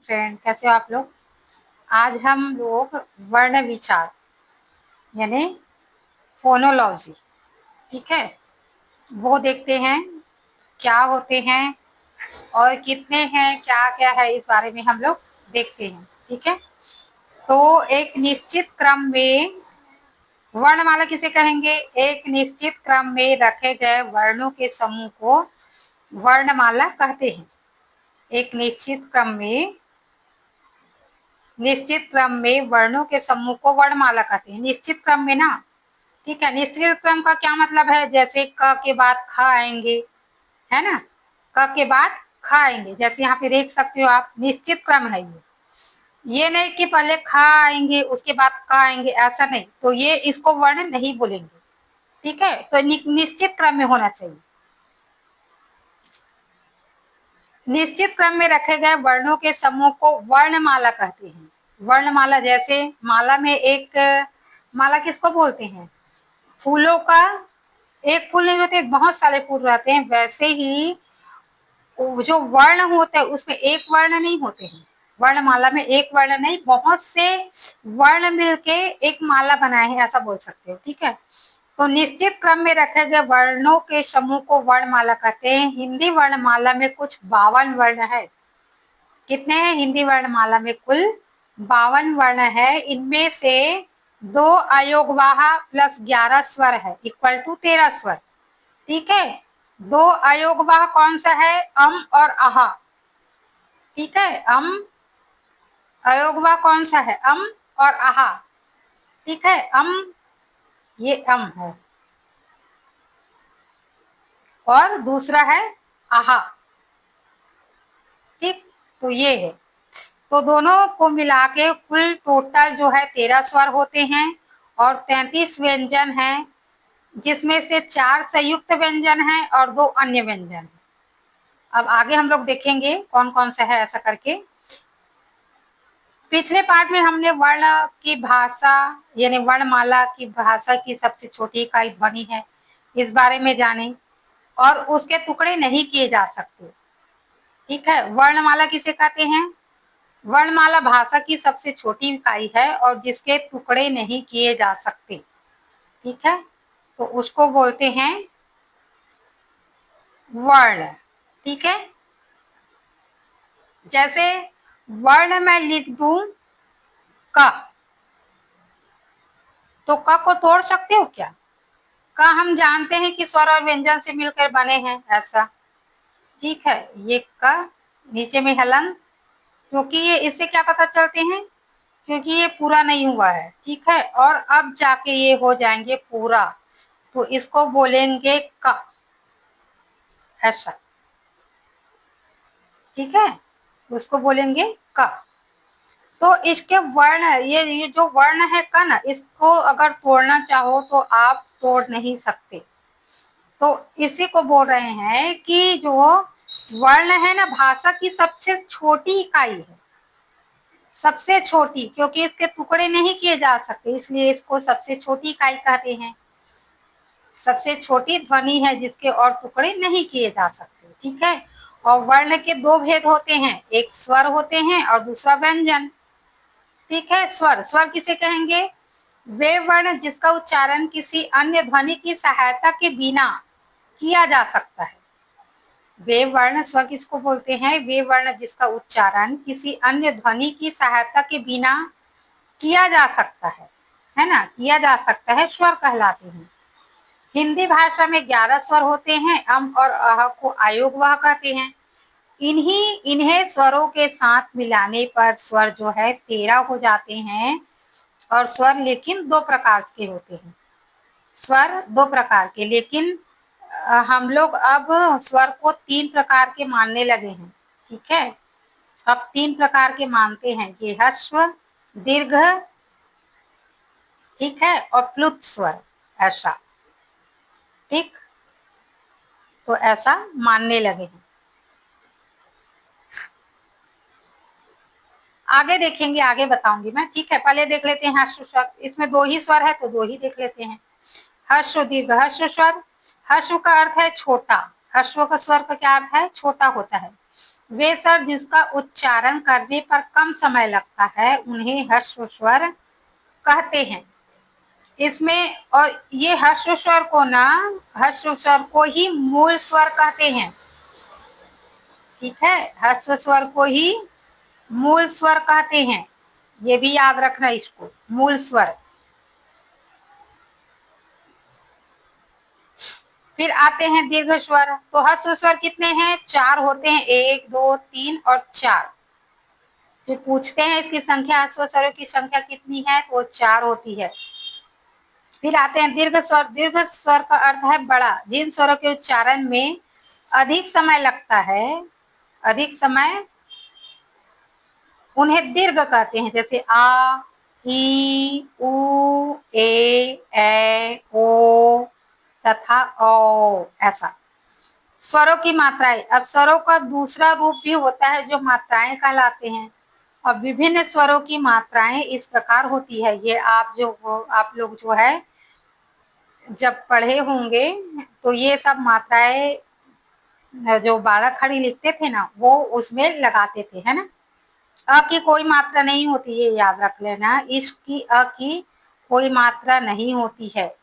Friend, कैसे हो आप लोग। आज हम लोग वर्ण विचार यानी फोनोलॉजी, ठीक है, वो देखते हैं क्या होते हैं और कितने हैं, क्या क्या है, इस बारे में हम लोग देखते हैं। ठीक है, तो एक निश्चित क्रम में वर्णमाला किसे कहेंगे? एक निश्चित क्रम में रखे गए वर्णों के समूह को वर्णमाला कहते हैं। एक निश्चित क्रम में वर्णों के समूह को वर्णमाला कहते हैं। निश्चित क्रम में ना, ठीक है। निश्चित क्रम का क्या मतलब है? जैसे क के बाद ख आएंगे, है ना, क के बाद ख आएंगे। जैसे यहाँ पे देख सकते हो आप, निश्चित क्रम है ये नहीं कि पहले ख आएंगे उसके बाद क आएंगे, ऐसा नहीं। तो ये इसको वर्ण नहीं बोलेंगे, ठीक है। तो निश्चित क्रम में होना चाहिए। निश्चित क्रम में रखे गए वर्णों के समूह को वर्णमाला कहते हैं। वर्णमाला, जैसे माला में एक माला किसको बोलते हैं? फूलों का एक फूल नहीं होते, बहुत सारे फूल रहते हैं। वैसे ही जो वर्ण होता है उसमें एक वर्ण नहीं होते हैं। वर्णमाला में एक वर्ण नहीं, बहुत से वर्ण मिलके एक माला बनाए हैं, ऐसा बोल सकते हो, ठीक है। तो निश्चित क्रम में रखे गए वर्णों के समूह को वर्णमाला कहते हैं। हिंदी वर्णमाला में कुछ 52 वर्ण है। कितने हैं हिंदी वर्णमाला में? कुल 52 वर्ण है। इनमें से 2 अयोगवाह प्लस 11 स्वर है, इक्वल टू 13 स्वर, ठीक है। 2 अयोगवाह कौन सा है? अम और आहा, ठीक है। अयोगवाह कौन सा है? अम और आहा, ठीक है। ये अम है और दूसरा है आहा, ठीक। तो ये है, तो दोनों को मिला के कुल टोटल जो है 13 स्वर होते हैं और 33 व्यंजन हैं, जिसमें से 4 संयुक्त व्यंजन हैं और 2 अन्य व्यंजन हैं। अब आगे हम लोग देखेंगे कौन कौन सा है, ऐसा करके। पिछले पार्ट में हमने वर्ण की भाषा यानी वर्णमाला की भाषा की सबसे छोटी इकाई ध्वनि है, इस बारे में जाने, और उसके टुकड़े नहीं किए जा सकते, ठीक है। वर्णमाला किसे कहते हैं? वर्णमाला भाषा की सबसे छोटी इकाई है और जिसके टुकड़े नहीं किए जा सकते, ठीक है। तो उसको बोलते हैं वर्ण, ठीक है। जैसे वर्ण मैं लिख दूं क, तो क को तोड़ सकते हो क्या? क हम जानते हैं कि स्वर और व्यंजन से मिलकर बने हैं, ऐसा, ठीक है। ये क नीचे में हलंग, क्योंकि ये इससे क्या पता चलते हैं? क्योंकि ये पूरा नहीं हुआ है, ठीक है। और अब जाके ये हो जाएंगे पूरा, तो इसको बोलेंगे क, ऐसा, ठीक है। उसको बोलेंगे क। तो इसके वर्ण, ये जो वर्ण है क ना, इसको अगर तोड़ना चाहो तो आप तोड़ नहीं सकते। तो इसी को बोल रहे हैं कि जो वर्ण है ना, भाषा की सबसे छोटी इकाई है, सबसे छोटी, क्योंकि इसके टुकड़े नहीं किए जा सकते, इसलिए इसको सबसे छोटी इकाई कहते हैं। सबसे छोटी ध्वनि है जिसके और टुकड़े नहीं किए जा सकते, ठीक है। और वर्ण के 2 भेद होते हैं, एक स्वर होते हैं और दूसरा व्यंजन, ठीक है। स्वर किसे कहेंगे? वे वर्ण जिसका उच्चारण किसी अन्य ध्वनि की सहायता के बिना किया जा सकता है। वे वर्ण, स्वर किसको बोलते हैं? वे वर्ण जिसका उच्चारण किसी अन्य ध्वनि की सहायता के बिना किया जा सकता है ना, किया जा सकता है, स्वर कहलाते हैं। हिंदी भाषा में 11 स्वर होते हैं। अम और अह को अयोगवाह कहते हैं। इन्हें स्वरों के साथ मिलाने पर स्वर जो है 13 हो जाते हैं। और स्वर लेकिन 2 प्रकार के होते हैं, स्वर 2 प्रकार के, लेकिन हम लोग अब स्वर को 3 प्रकार के मानने लगे हैं, ठीक है। अब 3 प्रकार के मानते हैं, ये ह्रस्व, दीर्घ, ठीक है, और प्लुत स्वर, ऐसा, ठीक। तो ऐसा मानने लगे हैं। आगे देखेंगे, आगे बताऊंगी मैं, ठीक है। पहले देख लेते हैं हर्ष स्वर। इसमें 2 ही स्वर है तो 2 ही देख लेते हैं। हर्ष दीर्घ। हर्ष स्वर, हर्ष का अर्थ है छोटा, हर्ष का स्वर का क्या अर्थ है? छोटा होता है। वे स्वर जिसका उच्चारण करने पर कम समय लगता है उन्हें ह्रस्व स्वर कहते हैं। इसमें और ये ह्रस्व स्वर को ना ह्रस्व स्वर को ही मूल स्वर कहते हैं। ठीक है, ह्रस्व स्वर को ही मूल स्वर कहते हैं, ये भी याद रखना इसको, मूल स्वर। फिर आते हैं दीर्घ स्वर। तो ह्रस्व स्वर कितने हैं? 4 होते हैं, 1 2 3 और 4। जो पूछते हैं इसकी संख्या, ह्रस्व स्वरों की संख्या कितनी है, तो वो 4 होती है। फिर आते हैं दीर्घ स्वर। दीर्घ स्वर का अर्थ है बड़ा, जिन स्वरों के उच्चारण में अधिक समय लगता है, अधिक समय, उन्हें दीर्घ कहते हैं। जैसे आ, ई, उ, ए, ओ तथा ओ, ऐसा। स्वरों की मात्राएं। अब स्वरों का दूसरा रूप भी होता है जो मात्राएं कहलाते हैं। और विभिन्न स्वरों की मात्राएं इस प्रकार होती है। ये आप लोग जो है जब पढ़े होंगे तो ये सब मात्राएं जो 12 खड़ी लिखते थे ना, वो उसमें लगाते थे, है ना। अ की कोई मात्रा नहीं होती, ये याद रख लेना। इसकी अ की कोई मात्रा नहीं होती है।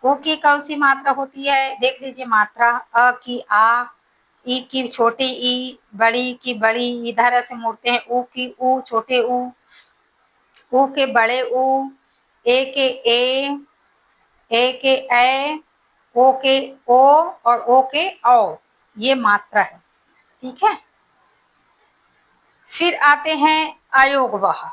ओ की कौन सी मात्रा होती है, देख लीजिए मात्रा। अ की आ, ई की छोटी ई, बड़ी की बड़ी, इधर ऐसे मोड़ते हैं। ऊ की ऊ, छोटे ऊ के बड़े ऊ, ए के ए के ए, ओ के ओ और ओ के औ, ये मात्रा है। ठीक है। फिर आते हैं अयोगवह।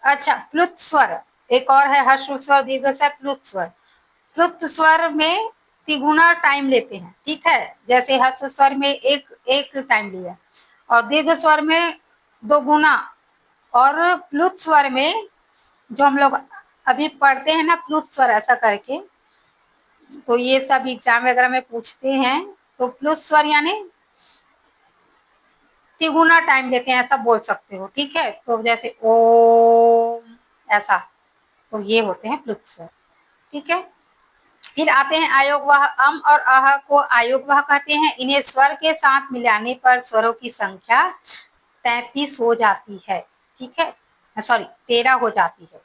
अच्छा, प्लुत स्वर एक और है, ह्रस्व स्वर, दीर्घ स्वर, प्लुत स्वर। प्लुत स्वर में तिगुना टाइम लेते हैं। ठीक है, जैसे ह्रस्व स्वर में एक टाइम लिया और दीर्घ स्वर में 2 गुना। और प्लुत स्वर में जो हम लोग अभी पढ़ते हैं ना, प्लुत स्वर ऐसा करके, तो ये सब एग्जाम वगैरह में पूछते हैं। तो प्लुत स्वर यानी तिगुना टाइम लेते हैं, ऐसा बोल सकते हो। ठीक है, तो जैसे ओम, ऐसा, तो ये होते हैं प्लुत स्वर। ठीक है। फिर आते हैं आयोगवाह। अम और अह को आयोगवाह कहते हैं। इन्हें स्वर के साथ मिलाने पर स्वरों की संख्या 33 हो जाती है। ठीक है, सॉरी 13 हो जाती है।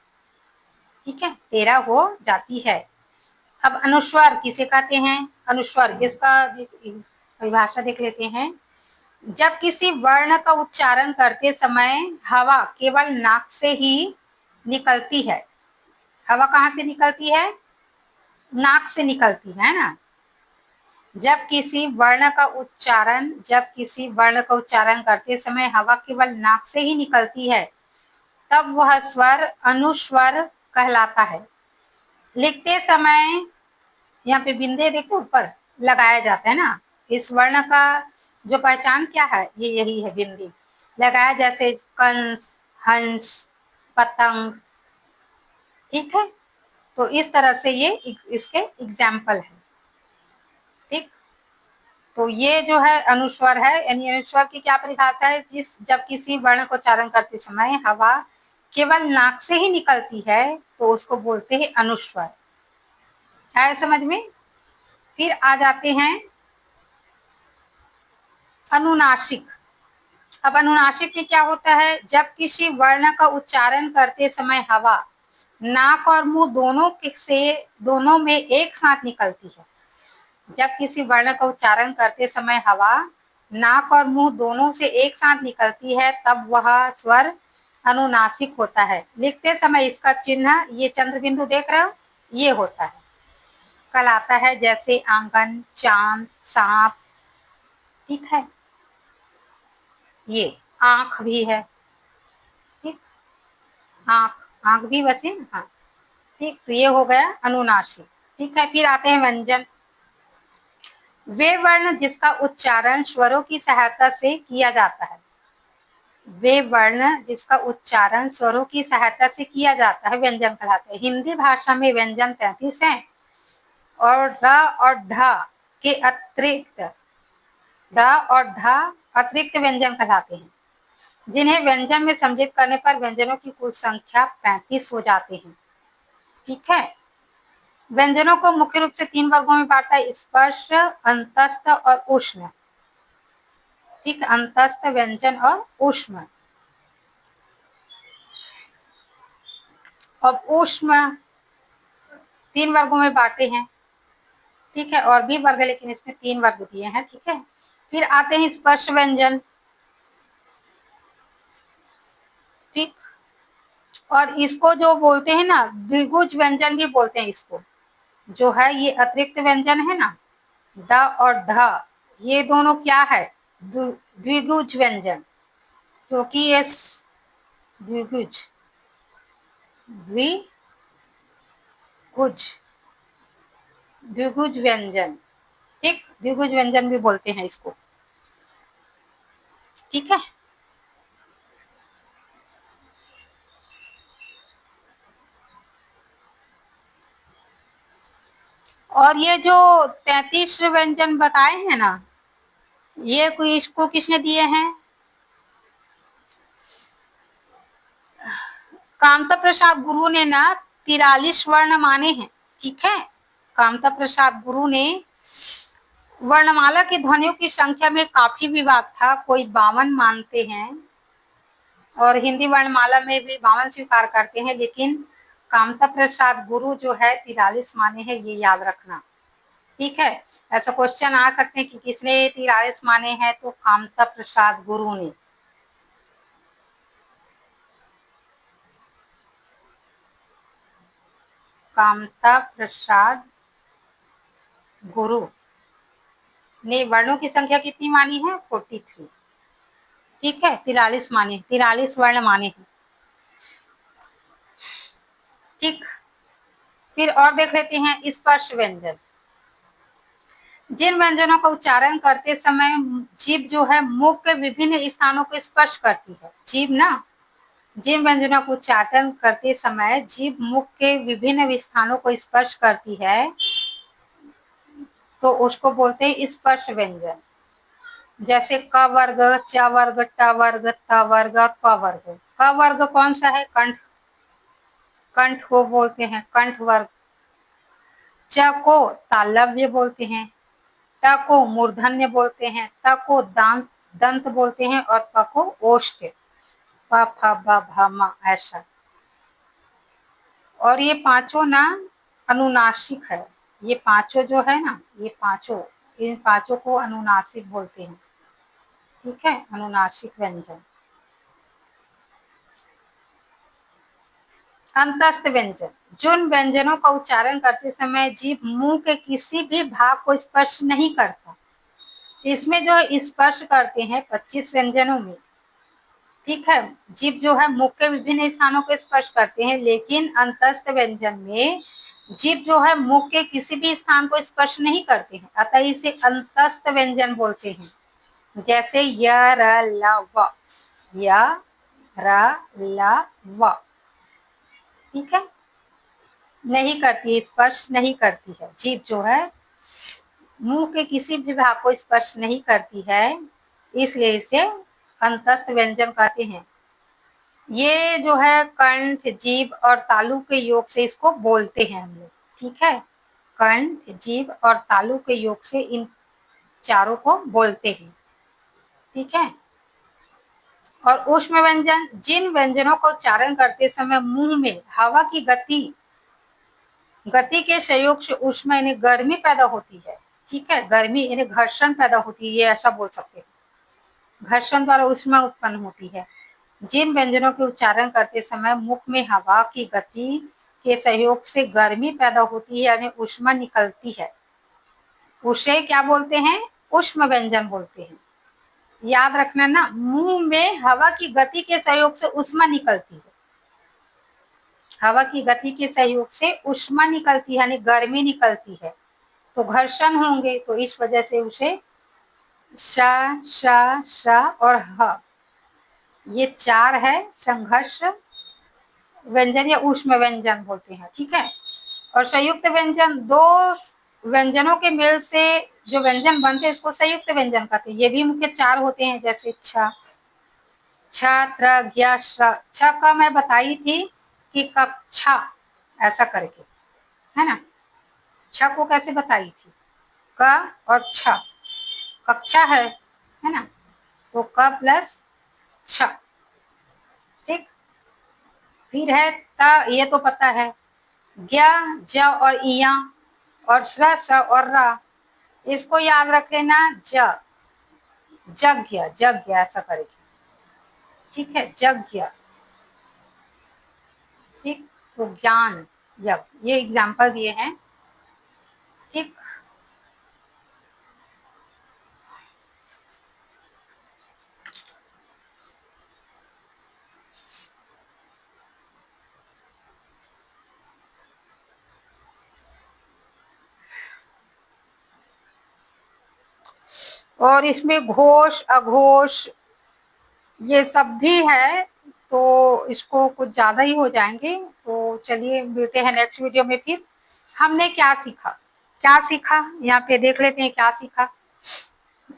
ठीक है, 13 हो जाती है। अब अनुस्वर किसे कहते हैं? अनुस्वर, इसका परिभाषा देख लेते हैं। जब किसी वर्ण का उच्चारण करते समय हवा केवल नाक से ही निकलती है। हवा कहाँ से निकलती है? नाक से निकलती है ना। जब किसी वर्ण का उच्चारण करते समय हवा केवल नाक से ही निकलती है, तब वह स्वर अनुस्वर कहलाता है। लिखते समय यहाँ पे बिंदे देखो ऊपर लगाया जाता है ना। इस वर्ण का जो पहचान क्या है, ये यही है, बिंदी लगाया, जैसे कंस, हंस, पतंग। ठीक है, तो इस तरह से ये इसके एग्जाम्पल है। ठीक, तो ये जो है अनुस्वर है, यानी अनुस्वर की क्या परिभाषा है? जब किसी वर्ण को उच्चारण करते समय हवा केवल नाक से ही निकलती है तो उसको बोलते हैं अनुस्वर। है समझ में? फिर आ जाते हैं अनुनासिक। अब अनुनासिक में क्या होता है? जब किसी वर्ण का उच्चारण करते समय हवा नाक और मुंह दोनों में एक साथ निकलती है। जब किसी वर्ण का उच्चारण करते समय हवा नाक और मुंह दोनों से एक साथ निकलती है, तब वह स्वर अनुनासिक होता है। लिखते समय इसका चिन्ह, ये चंद्र बिंदु देख रहे हो, ये होता है, कहलाता है। जैसे आंगन, चांद, सांप। ठीक है, ये आंख भी है। ठीक, आंख, आंख भी वैसे ना। हाँ, ठीक, तो ये हो गया अनुनासिक। ठीक है, फिर आते हैं व्यंजन। वे वर्ण जिसका उच्चारण स्वरों की सहायता से किया जाता है। वे वर्ण जिसका उच्चारण स्वरों की सहायता से किया जाता है व्यंजन कहलाते हैं। हिंदी भाषा में व्यंजन 33 हैं और र और ढ के अतिरिक्त द और ध अतिरिक्त व्यंजन कहलाते हैं, जिन्हें व्यंजन में सम्मिलित करने पर व्यंजनों की कुल संख्या 35 हो जाते हैं। ठीक है, व्यंजनों को मुख्य रूप से 3 वर्गों में बांटा है: स्पर्श, अंतस्थ और उष्ण। ठीक, अंतस्थ व्यंजन और ऊष्म। अब ऊष्म 3 वर्गों में बांटे हैं, ठीक है, और भी वर्ग है लेकिन इसमें 3 वर्ग दिए हैं, ठीक है। फिर आते हैं स्पर्श व्यंजन, ठीक, और इसको जो बोलते हैं ना द्विगुज व्यंजन भी बोलते हैं इसको, जो है ये अतिरिक्त व्यंजन है ना, द और ध, ये दोनों क्या है, द्विगुज व्यंजन, क्योंकि ये द्विगुज द्विगुज द्विगुज व्यंजन, ठीक, द्विगुज व्यंजन भी बोलते हैं इसको, ठीक है। और ये जो 33 व्यंजन बताए हैं ना, ये कोई इसको किसने दिए हैं, कामता प्रसाद गुरु ने ना 43 वर्ण माने हैं, ठीक है। कामता प्रसाद गुरु ने वर्णमाला की ध्वनियों की संख्या में काफी विवाद था, कोई 52 मानते हैं और हिंदी वर्णमाला में भी 52 स्वीकार करते हैं, लेकिन कामता प्रसाद गुरु जो है 43 माने हैं, ये याद रखना, ठीक है। ऐसा क्वेश्चन आ सकते हैं कि किसने 43 माने हैं, तो कामता प्रसाद गुरु ने। कामता प्रसाद गुरु ने वर्णों की संख्या कितनी मानी है, 43, ठीक है, 43 माने, 43 वर्ण माने हैं, ठीक। फिर और देख लेते हैं स्पर्श व्यंजन। जिन व्यंजनों का उच्चारण करते समय जीभ जो है मुख के विभिन्न स्थानों को स्पर्श करती है, जीभ ना, जिन व्यंजनों का उच्चारण करते समय जीभ मुख के विभिन्न स्थानों को स्पर्श करती है, तो उसको बोलते हैं स्पर्श व्यंजन। जैसे क वर्ग, च वर्ग, ट वर्ग, त वर्ग और प वर्ग। क वर्ग कौन सा है, कंठ, कंठ को बोलते हैं कंठ वर्ग। च को तालव्य बोलते हैं, ट को मूर्धन्य बोलते हैं, त को दांत दंत बोलते हैं और प को ओष्ठ, प फ ब भ म, ऐसा। और ये पांचों ना अनुनासिक है, ये पांचों जो है ना, ये पांचों, इन पांचों को अनुनासिक बोलते हैं, ठीक है, अनुनासिक व्यंजन। अंतस्थ व्यंजन, जिन व्यंजनों का उच्चारण करते समय जीभ मुंह के किसी भी भाग को स्पर्श नहीं करता, इसमें जो स्पर्श करते हैं 25 व्यंजनों में, ठीक है, जीभ जो है मुख के विभिन्न स्थानों को स्पर्श करते हैं, लेकिन अंतस्थ व्यंजन में जीभ जो है मुख के किसी भी स्थान को स्पर्श नहीं करते हैं, अतः इसे अंतस्थ व्यंजन बोलते हैं। जैसे य र ल व, य र ल व, ठीक है, नहीं करती है, स्पर्श नहीं करती है, जीभ जो है मुंह के किसी भी भाग को स्पर्श नहीं करती है, इसलिए इसे अंतस्थ व्यंजन कहते हैं। ये जो है कंठ, जीभ और तालु के योग से इसको बोलते हैं हम लोग, ठीक है, कंठ, जीभ और तालु के योग से इन चारों को बोलते हैं, ठीक है। और ऊष्म व्यंजन, जिन व्यंजनों का उच्चारण करते समय मुंह में हवा की गति के सहयोग से ऊष्मा यानी गर्मी पैदा होती है, ठीक है, गर्मी यानी घर्षण पैदा होती है, ये ऐसा बोल सकते हैं, घर्षण द्वारा ऊष्मा उत्पन्न होती है। जिन व्यंजनों के उच्चारण करते समय मुख में हवा की गति के सहयोग से गर्मी पैदा होती है यानी ऊष्मा निकलती है, उसे क्या बोलते हैं, ऊष्म व्यंजन बोलते हैं। याद रखना ना, मुंह में हवा की गति के सहयोग से ऊष्मा निकलती है, हवा की गति के सहयोग से ऊष्मा निकलती है यानी गर्मी निकलती है, तो घर्षण होंगे, तो इस वजह से उसे श, श, श और ह, ये चार है संघर्ष व्यंजन या ऊष्म व्यंजन बोलते हैं, ठीक है। और संयुक्त व्यंजन, दो व्यंजनों के मेल से जो व्यंजन बनते हैं इसको संयुक्त व्यंजन कहते हैं। ये भी मुख्य 4 होते हैं, जैसे छ, छ का मैं बताई थी कि कक्षा ऐसा करके, है ना, छ को कैसे बताई थी, क और छ, कक्षा है ना, तो क प्लस छ। ठीक, फिर है त, ये तो पता है, ज्ञ, ज और इया और स्र, स और र, इसको याद रख लेना ज, जज्ञ, जज्ञ ऐसा करेंगे। ठीक है, जज्ञ। ठीक, तो ज्ञान यज्ञ, ये एग्जाम्पल दिए हैं। ठीक, और इसमें घोष अघोष ये सब भी है, तो इसको कुछ ज्यादा ही हो जाएंगे। तो चलिए मिलते हैं नेक्स्ट वीडियो में। फिर हमने क्या सीखा, क्या सीखा यहाँ पे देख लेते हैं। क्या सीखा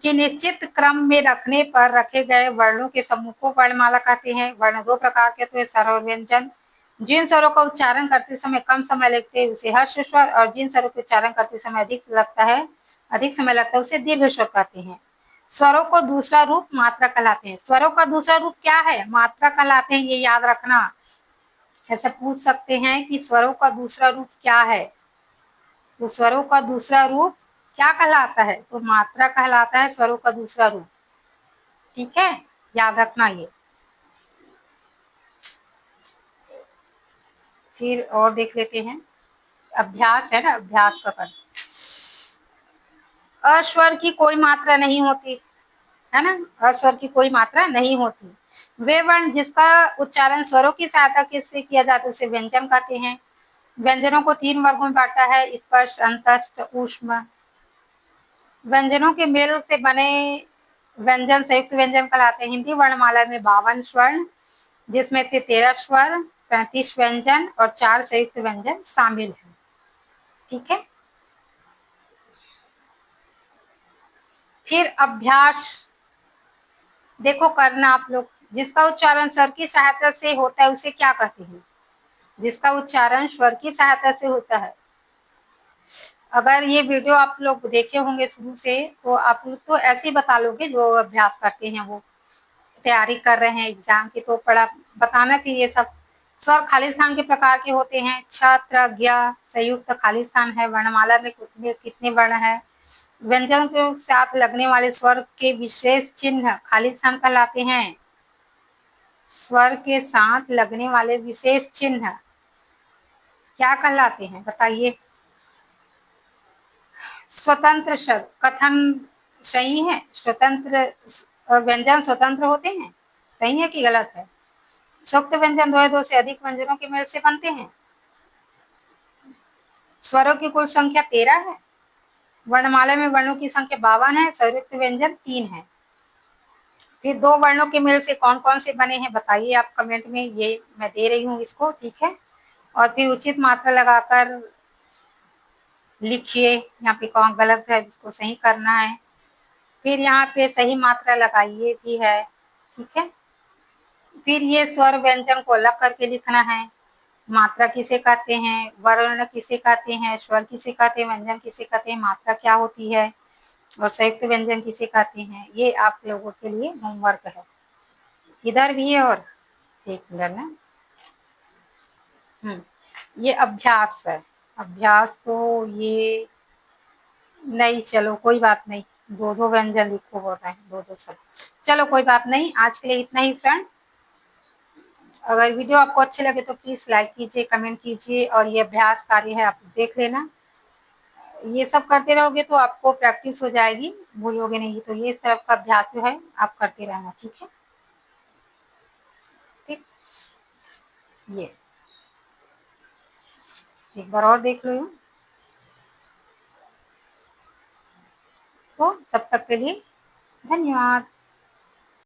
कि निश्चित क्रम में रखने पर रखे गए वर्णों के समूह को वर्णमाला कहते हैं। वर्ण दो प्रकार के, तो स्वर और व्यंजन। जिन स्वरों का उच्चारण करते समय कम समय लगते हैं उसे हर्ष स्वर, और जिन स्वरों के उच्चारण करते समय अधिक समय लगता है उसे दीर्घ स्वर कहते हैं। स्वरों को दूसरा रूप मात्रा कहलाते हैं। स्वरों का दूसरा रूप क्या है? मात्रा कहलाते हैं, ये याद रखना। ऐसा पूछ सकते हैं कि स्वरों का दूसरा रूप क्या है, तो स्वरों का दूसरा रूप क्या कहलाता है? तो मात्रा कहलाता है स्वरों का दूसरा रूप। ठीक है, याद रखना ये। फिर और देख लेते हैं, अभ्यास है ना, अभ्यास का कर। अस्वर की कोई मात्रा नहीं होती है ना, अस्वर की कोई मात्रा नहीं होती। वे वर्ण जिसका उच्चारण स्वरों की सहायता से किया जाता है उसे व्यंजन कहते हैं। व्यंजनों को 3 वर्गों में बांटा है, स्पष्ट, अंतस्थ, ऊष्म। व्यंजनों के मेल से बने व्यंजन संयुक्त व्यंजन कहलाते हैं। हिंदी वर्णमाला में 52 स्वर्ण, जिसमें से 13 स्वर, 35 व्यंजन और 4 संयुक्त व्यंजन शामिल है। ठीक है, फिर अभ्यास देखो करना आप लोग। जिसका उच्चारण स्वर की सहायता से होता है उसे क्या कहते हैं? जिसका उच्चारण स्वर की सहायता से होता है। अगर ये वीडियो आप लोग देखे होंगे शुरू से, तो आप लोग तो ऐसे ही बता लोगे, जो अभ्यास करते हैं वो तैयारी कर रहे हैं एग्जाम की, तो पढ़ा बताना। फिर ये सब स्वर खाली स्थान के प्रकार के होते हैं। छ, त्र, ज्ञ संयुक्त खाली स्थान है। वर्णमाला में कितने कितने वर्ण है? व्यंजन के साथ लगने वाले स्वर के विशेष चिन्ह खाली स्थान कहलाते हैं। स्वर के साथ लगने वाले विशेष चिन्ह क्या कहलाते हैं बताइए? स्वतंत्र शब्द, कथन सही है? स्वतंत्र व्यंजन स्वतंत्र होते हैं, सही है कि गलत है? सूक्त व्यंजन 2 या 2 से अधिक व्यंजनों के मेल से बनते हैं। स्वरों की कुल संख्या 13 है। वर्णमाला में वर्णों की संख्या 52 है। संयुक्त व्यंजन 3 है। फिर 2 वर्णों के मेल से कौन कौन से बने हैं बताइए आप कमेंट में, ये मैं दे रही हूँ इसको। ठीक है, और फिर उचित मात्रा लगाकर लिखिए। यहाँ पे कौन गलत है जिसको सही करना है, फिर यहाँ पे सही मात्रा लगाइए भी है। ठीक है, फिर ये स्वर व्यंजन को अलग करके लिखना है। मात्रा किसे कहते हैं, वर्ण किसे कहते हैं, स्वर किसे कहते हैं, व्यंजन किसे कहते हैं, मात्रा क्या होती है, और संयुक्त व्यंजन किसे कहते हैं। ये आप लोगों के लिए होमवर्क है। इधर भी है, और एक मिनट ना, ये अभ्यास है। अभ्यास तो ये नहीं, चलो कोई बात नहीं, 2-2 व्यंजन लिखो बोल रहे हैं, 2-2 सब। चलो कोई बात नहीं, आज के लिए इतना ही फ्रेंड। अगर वीडियो आपको अच्छे लगे तो प्लीज लाइक कीजिए, कमेंट कीजिए, और ये अभ्यास कार्य है आप देख लेना। ये सब करते रहोगे तो आपको प्रैक्टिस हो जाएगी, भूलोगे नहीं। तो ये इस तरफ का अभ्यास जो है आप करते रहना। ठीक है, ठीक, ये एक बार और देख लो। तो तब तक के लिए धन्यवाद।